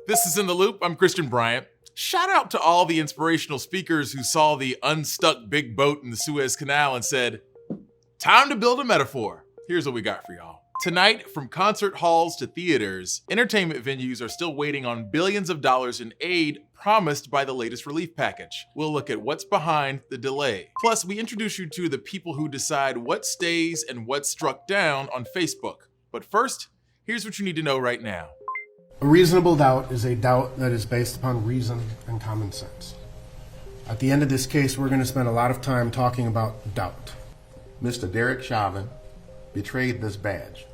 This is In the Loop. I'm Christian Bryant. Shout out to all the inspirational speakers who saw the unstuck big boat in the Suez Canal and said, time to build a metaphor. Here's what we got for y'all. Tonight, from concert halls to theaters, entertainment venues are still waiting on billions of dollars in aid promised by the latest relief package. We'll look at what's behind the delay. Plus, we introduce you to the people who decide what stays and what's struck down on Facebook. But first, here's what you need to know right now. A reasonable doubt is a doubt that is based upon reason and common sense. At the end of this case, we're going to spend a lot of time talking about doubt. Mr. Derek Chauvin betrayed this badge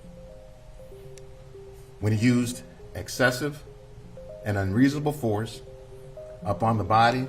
when he used excessive and unreasonable force upon the body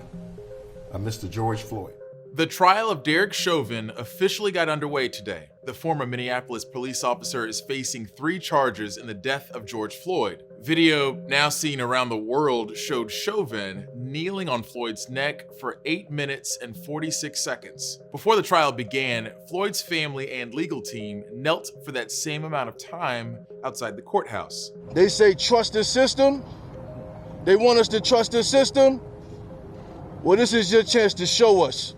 of Mr. George Floyd. The trial of Derek Chauvin officially got underway today. The former Minneapolis police officer is facing 3 charges in the death of George Floyd. Video now seen around the world showed Chauvin kneeling on Floyd's neck for 8 minutes and 46 seconds. Before the trial began, Floyd's family and legal team knelt for that same amount of time outside the courthouse. They say trust the system. They want us to trust the system. Well, this is your chance to show us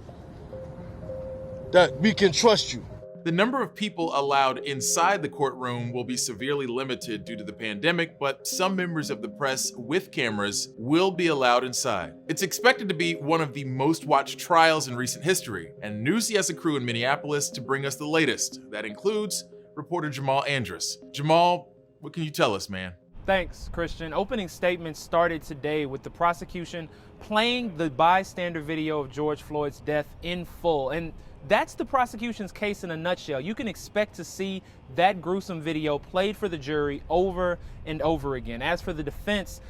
that we can trust you. The number of people allowed inside the courtroom will be severely limited due to the pandemic, but some members of the press with cameras will be allowed inside. It's expected to be one of the most watched trials in recent history, and Newsy has a crew in Minneapolis to bring us the latest. That includes reporter Jamal Andrus. Jamal, what can you tell us, man? Thanks, Christian. Opening statements started today with the prosecution playing the bystander video of George Floyd's death in full. And that's the prosecution's case in a nutshell. You can expect to see that gruesome video played for the jury over and over again. As for the defense,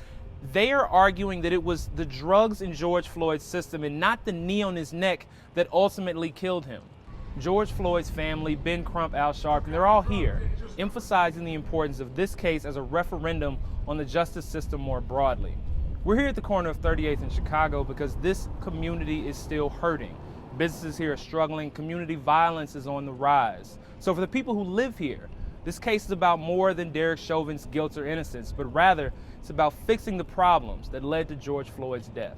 they are arguing that it was the drugs in George Floyd's system and not the knee on his neck that ultimately killed him. George Floyd's family, Ben Crump, Al Sharpton, they're all here, emphasizing the importance of this case as a referendum on the justice system more broadly. We're here at the corner of 38th in Chicago because this community is still hurting. Businesses here are struggling, community violence is on the rise. So for the people who live here, this case is about more than Derek Chauvin's guilt or innocence, but rather it's about fixing the problems that led to George Floyd's death.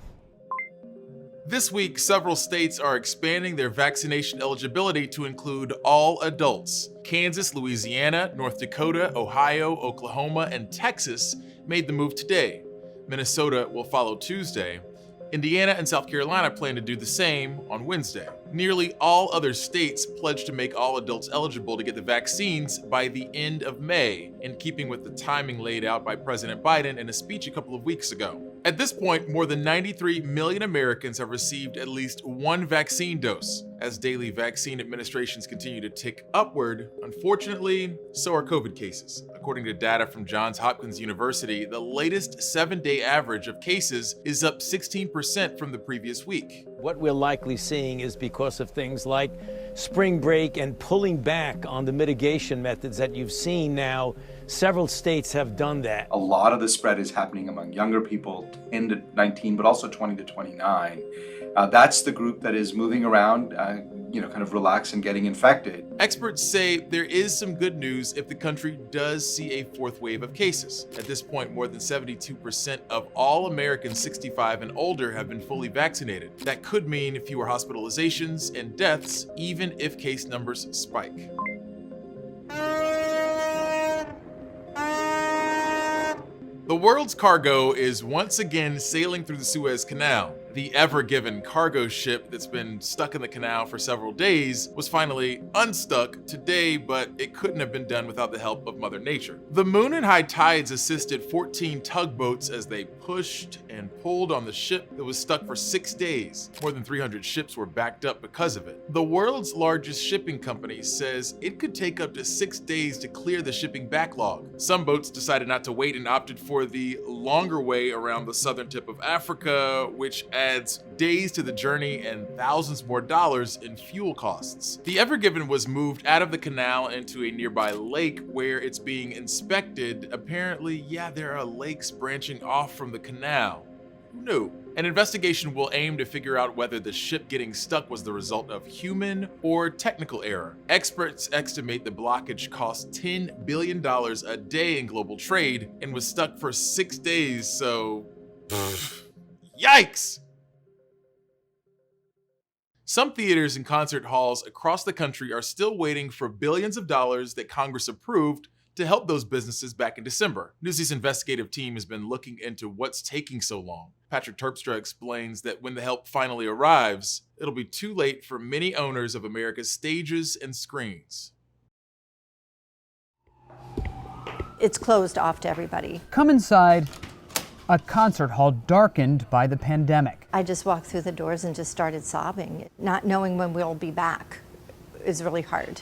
This week, several states are expanding their vaccination eligibility to include all adults. Kansas, Louisiana, North Dakota, Ohio, Oklahoma, and Texas made the move today. Minnesota will follow Tuesday. Indiana and South Carolina plan to do the same on Wednesday. Nearly all other states pledged to make all adults eligible to get the vaccines by the end of May, in keeping with the timing laid out by President Biden in a speech a couple of weeks ago. At this point, more than 93 million Americans have received at least 1 vaccine dose. As daily vaccine administrations continue to tick upward, unfortunately, so are COVID cases. According to data from Johns Hopkins University, the latest 7-day average of cases is up 16% from the previous week. What we're likely seeing is because of things like spring break and pulling back on the mitigation methods that you've seen now. Several states have done that. A lot of the spread is happening among younger people, 10 to 19, but also 20 to 29. That's the group that is moving around, kind of relaxed and getting infected. Experts say there is some good news if the country does see a 4th wave of cases. At this point, more than 72% of all Americans 65 and older have been fully vaccinated. That could mean fewer hospitalizations and deaths, even if case numbers spike. The world's cargo is once again sailing through the Suez Canal. The Ever Given cargo ship that's been stuck in the canal for several days was finally unstuck today, but it couldn't have been done without the help of Mother Nature. The moon and high tides assisted 14 tugboats as they pushed and pulled on the ship that was stuck for 6 days. More than 300 ships were backed up because of it. The world's largest shipping company says it could take up to 6 days to clear the shipping backlog. Some boats decided not to wait and opted for the longer way around the southern tip of Africa, which adds days to the journey and thousands more dollars in fuel costs. The Ever Given was moved out of the canal into a nearby lake where it's being inspected. Apparently, there are lakes branching off from the canal. Who knew? An investigation will aim to figure out whether the ship getting stuck was the result of human or technical error. Experts estimate the blockage cost $10 billion a day in global trade and was stuck for 6 days, so yikes! Some theaters and concert halls across the country are still waiting for billions of dollars that Congress approved to help those businesses back in December. Newsy's investigative team has been looking into what's taking so long. Patrick Terpstra explains that when the help finally arrives, it'll be too late for many owners of America's stages and screens. It's closed off to everybody. Come inside a concert hall darkened by the pandemic. I just walked through the doors and just started sobbing. Not knowing when we'll be back is really hard.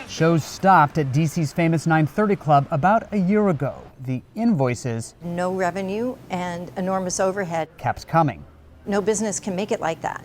Shows stopped at DC's famous 930 Club about a year ago. The invoices, No revenue and enormous overhead. kept coming. No business can make it like that.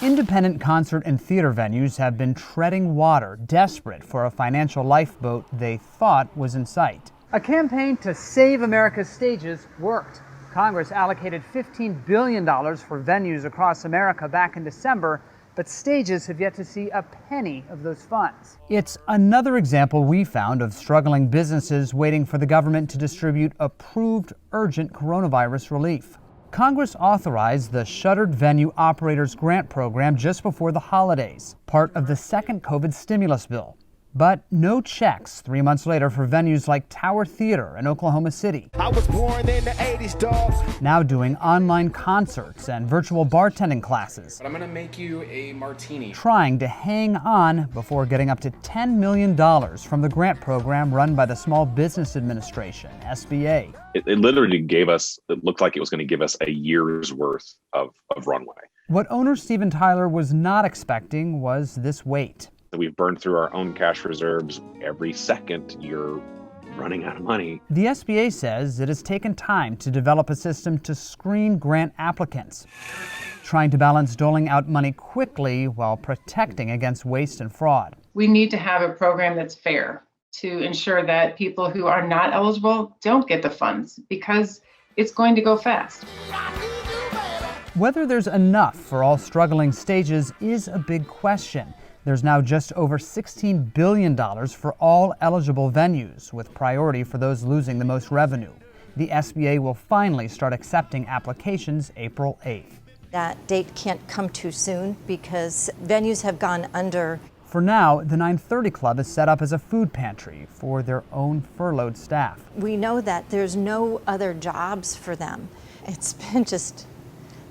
Independent concert and theater venues have been treading water, desperate for a financial lifeboat they thought was in sight. A campaign to save America's stages worked. Congress allocated $15 billion for venues across America back in December, but stages have yet to see a penny of those funds. It's another example we found of struggling businesses waiting for the government to distribute approved urgent coronavirus relief. Congress authorized the Shuttered Venue Operators Grant Program just before the holidays, part of the second COVID stimulus bill. But no checks 3 months later for venues like Tower Theater in Oklahoma City. I was born in the 80s, dog. Now doing online concerts and virtual bartending classes. I'm gonna make you a martini. Trying to hang on before getting up to $10 million from the grant program run by the Small Business Administration, SBA. It literally gave us, it looked like it was going to give us a year's worth of runway. What owner Steven Tyler was not expecting was this wait. We've burned through our own cash reserves. Every second you're running out of money. The SBA says it has taken time to develop a system to screen grant applicants, trying to balance doling out money quickly while protecting against waste and fraud. We need to have a program that's fair to ensure that people who are not eligible don't get the funds, because it's going to go fast. Whether there's enough for all struggling stages is a big question. There's now just over $16 billion for all eligible venues, with priority for those losing the most revenue. The SBA will finally start accepting applications April 8th. That date can't come too soon because venues have gone under. For now, the 930 Club is set up as a food pantry for their own furloughed staff. We know that there's no other jobs for them. It's been just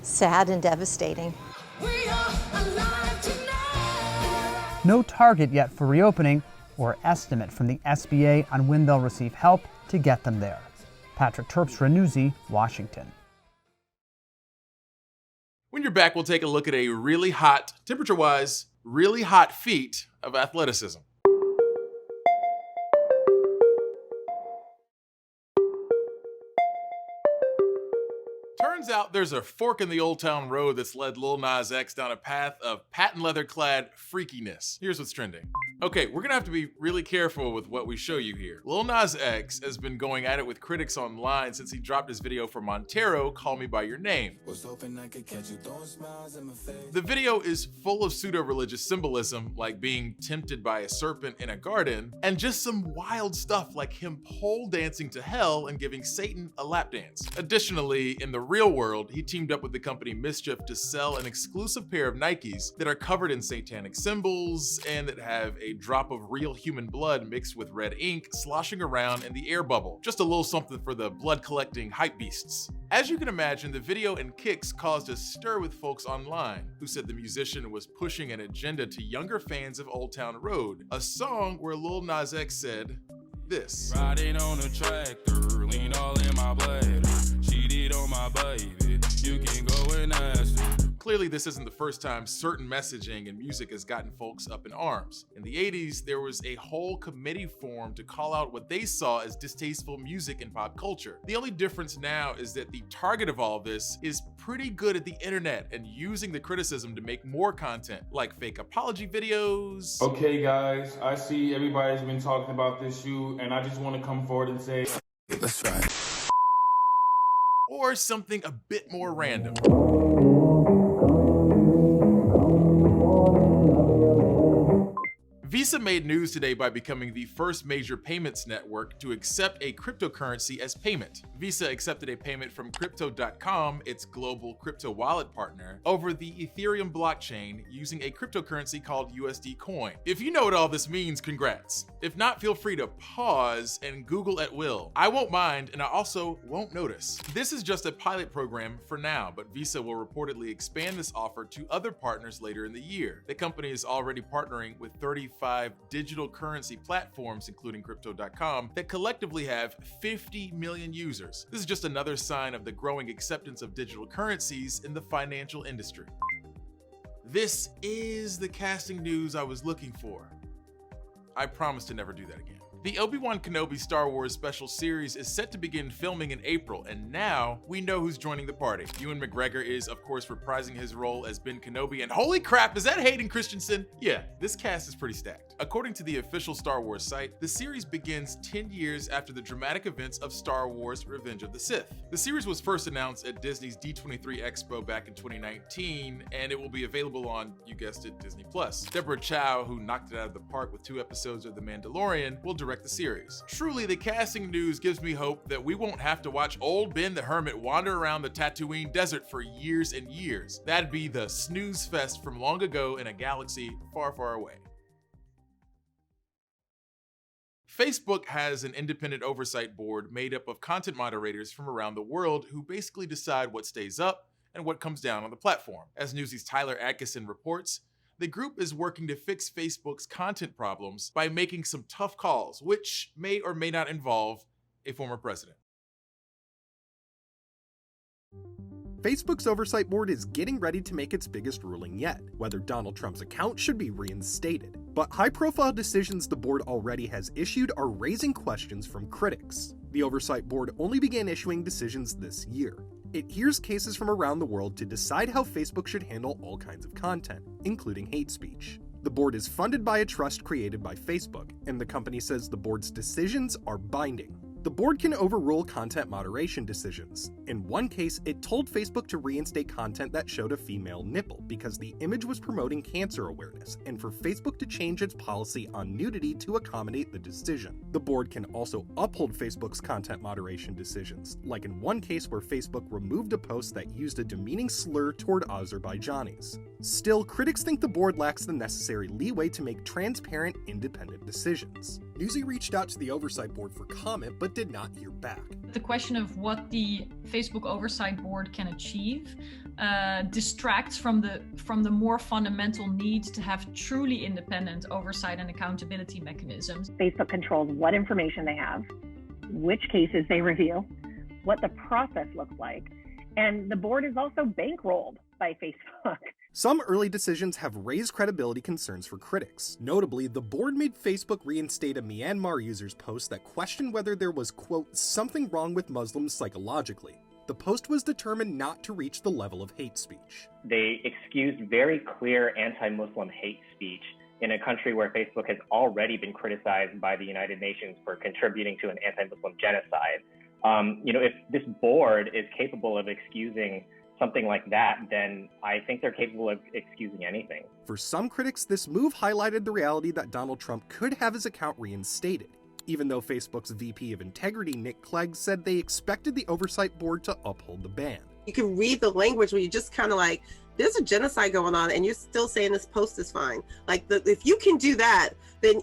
sad and devastating. We are alive tonight. No target yet for reopening or estimate from the SBA on when they'll receive help to get them there. Patrick Terpstra, Newsy, Washington. When you're back, we'll take a look at a really hot, temperature-wise, really hot feat of athleticism. Turns out there's a fork in the Old Town Road that's led Lil Nas X down a path of patent leather-clad freakiness. Here's what's trending. Okay, we're gonna have to be really careful with what we show you here. Lil Nas X has been going at it with critics online since he dropped his video for Montero, Call Me By Your Name. The video is full of pseudo-religious symbolism, like being tempted by a serpent in a garden, and just some wild stuff like him pole dancing to hell and giving Satan a lap dance. Additionally, in the real world, he teamed up with the company Mischief to sell an exclusive pair of Nikes that are covered in satanic symbols and that have a drop of real human blood mixed with red ink sloshing around in the air bubble. Just a little something for the blood-collecting hype beasts. As you can imagine, the video and kicks caused a stir with folks online, who said the musician was pushing an agenda to younger fans of Old Town Road, a song where Lil Nas X said this. Riding on a tractor, lean all in my blood. Cheated on my baby, you can go and ask her. Clearly, this isn't the first time certain messaging and music has gotten folks up in arms. In the 80s, there was a whole committee formed to call out what they saw as distasteful music in pop culture. The only difference now is that the target of all this is pretty good at the internet and using the criticism to make more content, like fake apology videos. Okay guys, I see everybody's been talking about this shoe, and I just want to come forward and say, That's right. or something a bit more random? Visa made news today by becoming the first major payments network to accept a cryptocurrency as payment. Visa accepted a payment from Crypto.com, its global crypto wallet partner, over the Ethereum blockchain using a cryptocurrency called USD Coin. If you know what all this means, congrats. If not, feel free to pause and Google at will. I won't mind, and I also won't notice. This is just a pilot program for now, but Visa will reportedly expand this offer to other partners later in the year. The company is already partnering with 35 digital currency platforms, including Crypto.com, that collectively have 50 million users. This is just another sign of the growing acceptance of digital currencies in the financial industry. This is the casting news I was looking for. I promise to never do that again. The Obi-Wan Kenobi Star Wars special series is set to begin filming in April, and now we know who's joining the party. Ewan McGregor is, of course, reprising his role as Ben Kenobi, and holy crap, is that Hayden Christensen? Yeah, this cast is pretty stacked. According to the official Star Wars site, the series begins 10 years after the dramatic events of Star Wars Revenge of the Sith. The series was first announced at Disney's D23 Expo back in 2019, and it will be available on, you guessed it, Disney+. Deborah Chow, who knocked it out of the park with 2 episodes of The Mandalorian, will direct the series. Truly, the casting news gives me hope that we won't have to watch old Ben the Hermit wander around the Tatooine desert for years and years. That'd be the snooze fest from long ago in a galaxy far, far away. Facebook has an independent oversight board made up of content moderators from around the world who basically decide what stays up and what comes down on the platform. As Newsy's Tyler Atkinson reports, the group is working to fix Facebook's content problems by making some tough calls, which may or may not involve a former president. Facebook's oversight board is getting ready to make its biggest ruling yet, whether Donald Trump's account should be reinstated. But high-profile decisions the board already has issued are raising questions from critics. The oversight board only began issuing decisions this year. It hears cases from around the world to decide how Facebook should handle all kinds of content, including hate speech. The board is funded by a trust created by Facebook, and the company says the board's decisions are binding. The board can overrule content moderation decisions. In one case, it told Facebook to reinstate content that showed a female nipple because the image was promoting cancer awareness, and for Facebook to change its policy on nudity to accommodate the decision. The board can also uphold Facebook's content moderation decisions, like in one case where Facebook removed a post that used a demeaning slur toward Azerbaijanis. Still, critics think the board lacks the necessary leeway to make transparent, independent decisions. Newsy reached out to the oversight board for comment, but did not hear back. The question of what the Facebook Oversight Board can achieve distracts from the more fundamental need to have truly independent oversight and accountability mechanisms. Facebook controls what information they have, which cases they reveal, what the process looks like, and the board is also bankrolled by Facebook. Some early decisions have raised credibility concerns for critics. Notably, the board made Facebook reinstate a Myanmar user's post that questioned whether there was, quote, something wrong with Muslims psychologically. The post was determined not to reach the level of hate speech. They excused very clear anti-Muslim hate speech in a country where Facebook has already been criticized by the United Nations for contributing to an anti-Muslim genocide. If this board is capable of excusing something like that, then I think they're capable of excusing anything. For some critics, this move highlighted the reality that Donald Trump could have his account reinstated, even though Facebook's VP of Integrity, Nick Clegg, said they expected the oversight board to uphold the ban. You can read the language where you just kind of like, there's a genocide going on and you're still saying this post is fine. Like, if you can do that, then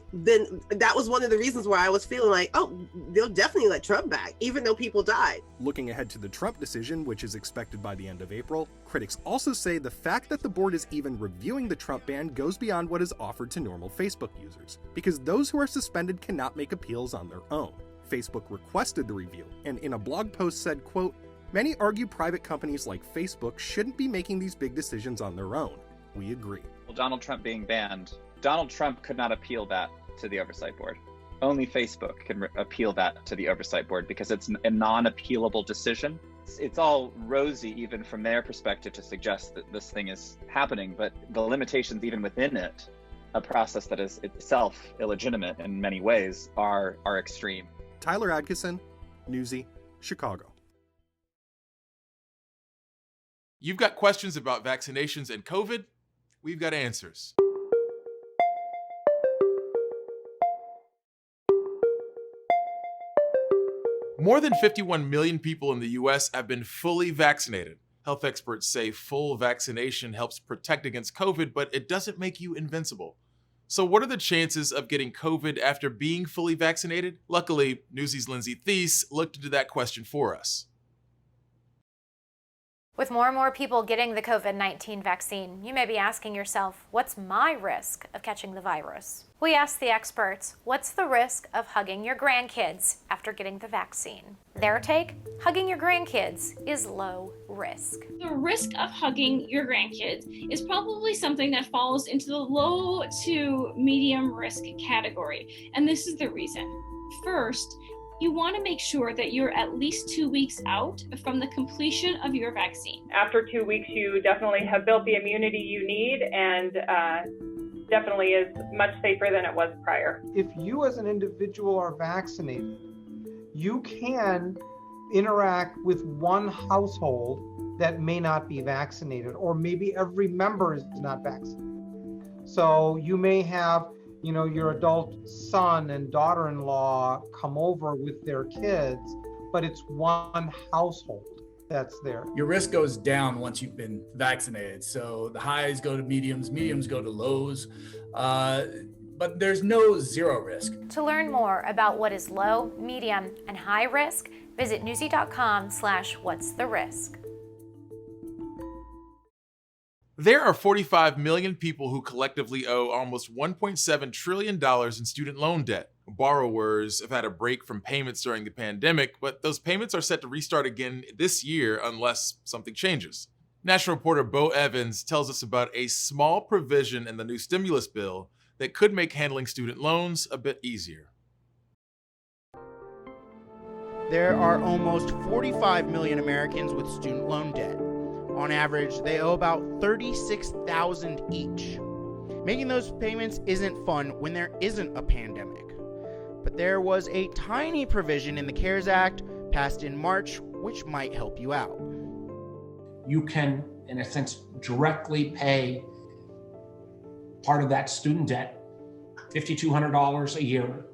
that was one of the reasons why I was feeling like, oh, they'll definitely let Trump back, even though people died. Looking ahead to the Trump decision, which is expected by the end of April, critics also say the fact that the board is even reviewing the Trump ban goes beyond what is offered to normal Facebook users, because those who are suspended cannot make appeals on their own. Facebook requested the review, and in a blog post said, quote, many argue private companies like Facebook shouldn't be making these big decisions on their own. We agree. Well, Donald Trump being banned, Donald Trump could not appeal that to the Oversight Board. Only Facebook can appeal that to the Oversight Board because it's a non-appealable decision. It's all rosy even from their perspective to suggest that this thing is happening, but the limitations even within it, a process that is itself illegitimate in many ways, are extreme. Tyler Atkinson, Newsy, Chicago. You've got questions about vaccinations and COVID? We've got answers. More than 51 million people in the US have been fully vaccinated. Health experts say full vaccination helps protect against COVID, but it doesn't make you invincible. So what are the chances of getting COVID after being fully vaccinated? Luckily, Newsy's Lindsay Thies looked into that question for us. With more and more people getting the COVID-19 vaccine, you may be asking yourself, what's my risk of catching the virus? We asked the experts, what's the risk of hugging your grandkids after getting the vaccine? Their take, hugging your grandkids is low risk. The risk of hugging your grandkids is probably something that falls into the low to medium risk category. And this is the reason. First, you want to make sure that you're at least 2 weeks out from the completion of your vaccine. After 2 weeks, you definitely have built the immunity you need and definitely is much safer than it was prior. If you as an individual are vaccinated, you can interact with one household that may not be vaccinated, or maybe every member is not vaccinated. So you may have your adult son and daughter-in-law come over with their kids, but it's one household that's there. Your risk goes down once you've been vaccinated. So the highs go to mediums go to lows, but there's no zero risk. To learn more about what is low, medium, and high risk, visit newsy.com/what's the risk. There are 45 million people who collectively owe almost $1.7 trillion in student loan debt. Borrowers have had a break from payments during the pandemic, but those payments are set to restart again this year unless something changes. National reporter Bo Evans tells us about a small provision in the new stimulus bill that could make handling student loans a bit easier. There are almost 45 million Americans with student loan debt. On average, they owe about $36,000 each. Making those payments isn't fun when there isn't a pandemic. But there was a tiny provision in the CARES Act passed in March which might help you out. You can, in a sense, directly pay part of that student debt, $5,200 a year,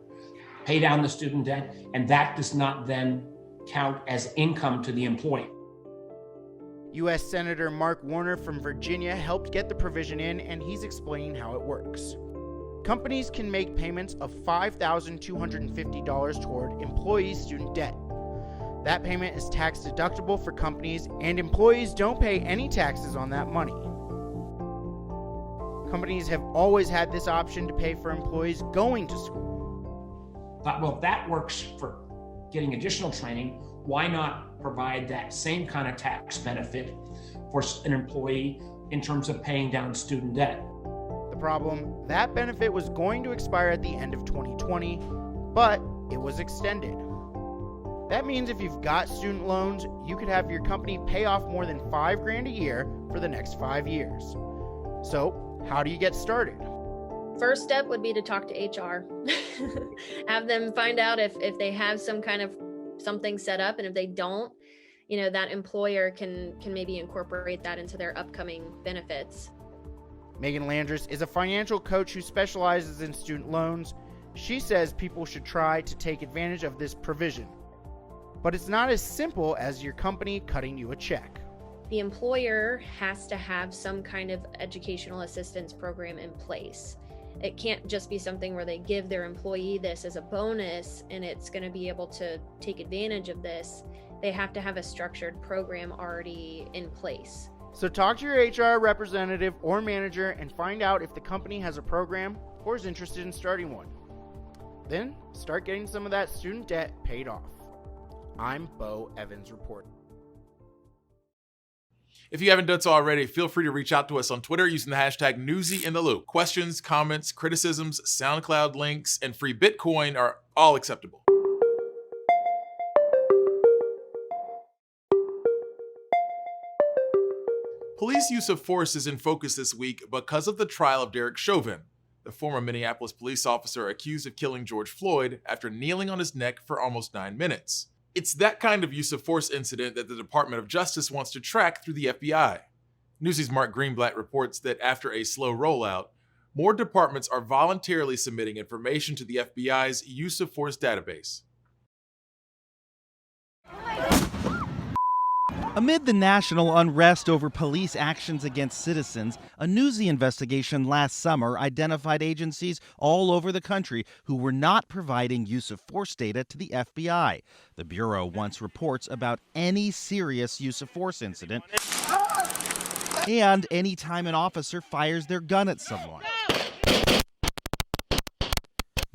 pay down the student debt, and that does not then count as income to the employee. U.S. Senator Mark Warner from Virginia helped get the provision in, and he's explaining how it works. Companies can make payments of $5,250 toward employees' student debt. That payment is tax deductible for companies, and employees don't pay any taxes on that money. Companies have always had this option to pay for employees going to school. But, well, if that works for getting additional training, why not provide that same kind of tax benefit for an employee in terms of paying down student debt? The problem, that benefit was going to expire at the end of 2020, but it was extended. That means if you've got student loans, you could have your company pay off more than $5,000 a year for the next 5 years. So, how do you get started? First step would be to talk to HR. Have them find out if they have some kind of something set up, and if they don't, that employer can maybe incorporate that into their upcoming benefits. Megan Landris is a financial coach who specializes in student loans. She says people should try to take advantage of this provision. But it's not as simple as your company cutting you a check. The employer has to have some kind of educational assistance program in place. It can't just be something where they give their employee this as a bonus and it's going to be able to take advantage of this. They have to have a structured program already in place. So talk to your HR representative or manager and find out if the company has a program or is interested in starting one. Then start getting some of that student debt paid off. I'm Bo Evans reporting. If you haven't done so already, feel free to reach out to us on Twitter using the hashtag NewsyInTheLoop. Questions, comments, criticisms, SoundCloud links, and free Bitcoin are all acceptable. Police use of force is in focus this week because of the trial of Derek Chauvin, the former Minneapolis police officer accused of killing George Floyd after kneeling on his neck for almost 9 minutes. It's that kind of use of force incident that the Department of Justice wants to track through the FBI. Newsy's Mark Greenblatt reports that after a slow rollout, more departments are voluntarily submitting information to the FBI's use of force database. Amid the national unrest over police actions against citizens, a Newsy investigation last summer identified agencies all over the country who were not providing use of force data to the FBI. The Bureau wants reports about any serious use of force incident and any time an officer fires their gun at someone.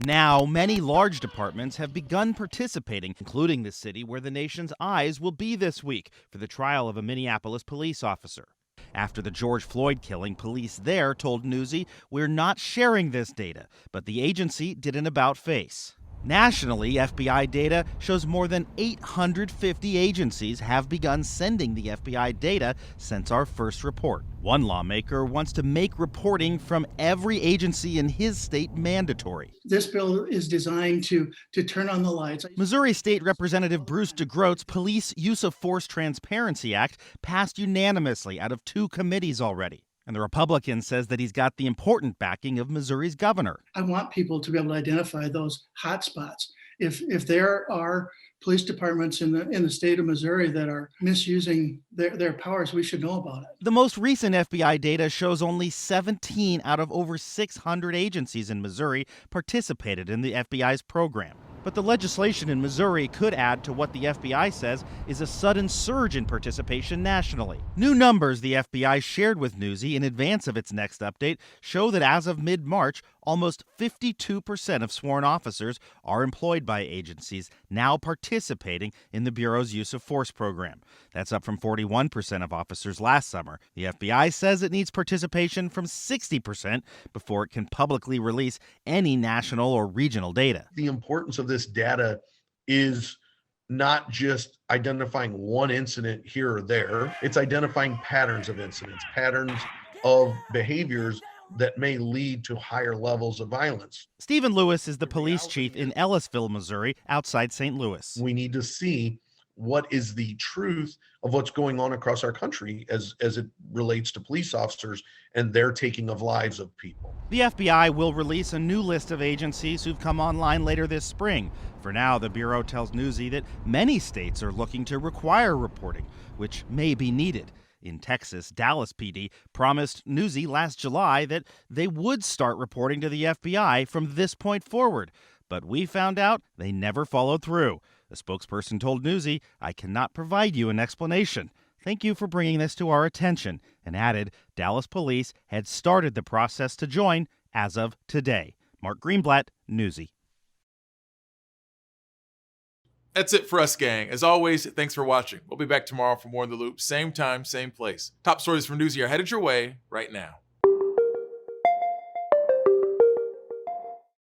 Now, many large departments have begun participating, including the city where the nation's eyes will be this week for the trial of a Minneapolis police officer. After the George Floyd killing, police there told Newsy, "We're not sharing this data," but the agency did an about-face. Nationally, FBI data shows more than 850 agencies have begun sending the FBI data since our first report. One lawmaker wants to make reporting from every agency in his state mandatory. This bill is designed to turn on the lights. Missouri State Representative Bruce DeGroat's Police Use of Force Transparency Act passed unanimously out of 2 committees already. And the Republican says that he's got the important backing of Missouri's governor. I want people to be able to identify those hot spots. If there are police departments in the state of Missouri that are misusing their powers, we should know about it. The most recent FBI data shows only 17 out of over 600 agencies in Missouri participated in the FBI's program. But the legislation in Missouri could add to what the FBI says is a sudden surge in participation nationally. New numbers the FBI shared with Newsy in advance of its next update show that as of mid-March, almost 52% of sworn officers are employed by agencies now participating in the Bureau's use of force program. That's up from 41% of officers last summer. The FBI says it needs participation from 60% before it can publicly release any national or regional data. The importance of this data is not just identifying one incident here or there. It's identifying patterns of incidents, patterns of behaviors that may lead to higher levels of violence. Stephen Lewis is the police chief in Ellisville, Missouri, outside St. Louis. We need to see what is the truth of what's going on across our country as it relates to police officers and their taking of lives of people. The FBI will release a new list of agencies who've come online later this spring. For now, the Bureau tells Newsy that many states are looking to require reporting, which may be needed. In Texas, Dallas PD promised Newsy last July that they would start reporting to the FBI from this point forward. But we found out they never followed through. A spokesperson told Newsy, "I cannot provide you an explanation. Thank you for bringing this to our attention," and added Dallas police had started the process to join as of today. Mark Greenblatt, Newsy. That's it for us, gang. As always, thanks for watching. We'll be back tomorrow for more In the Loop, same time, same place. Top stories from Newsy are headed your way right now.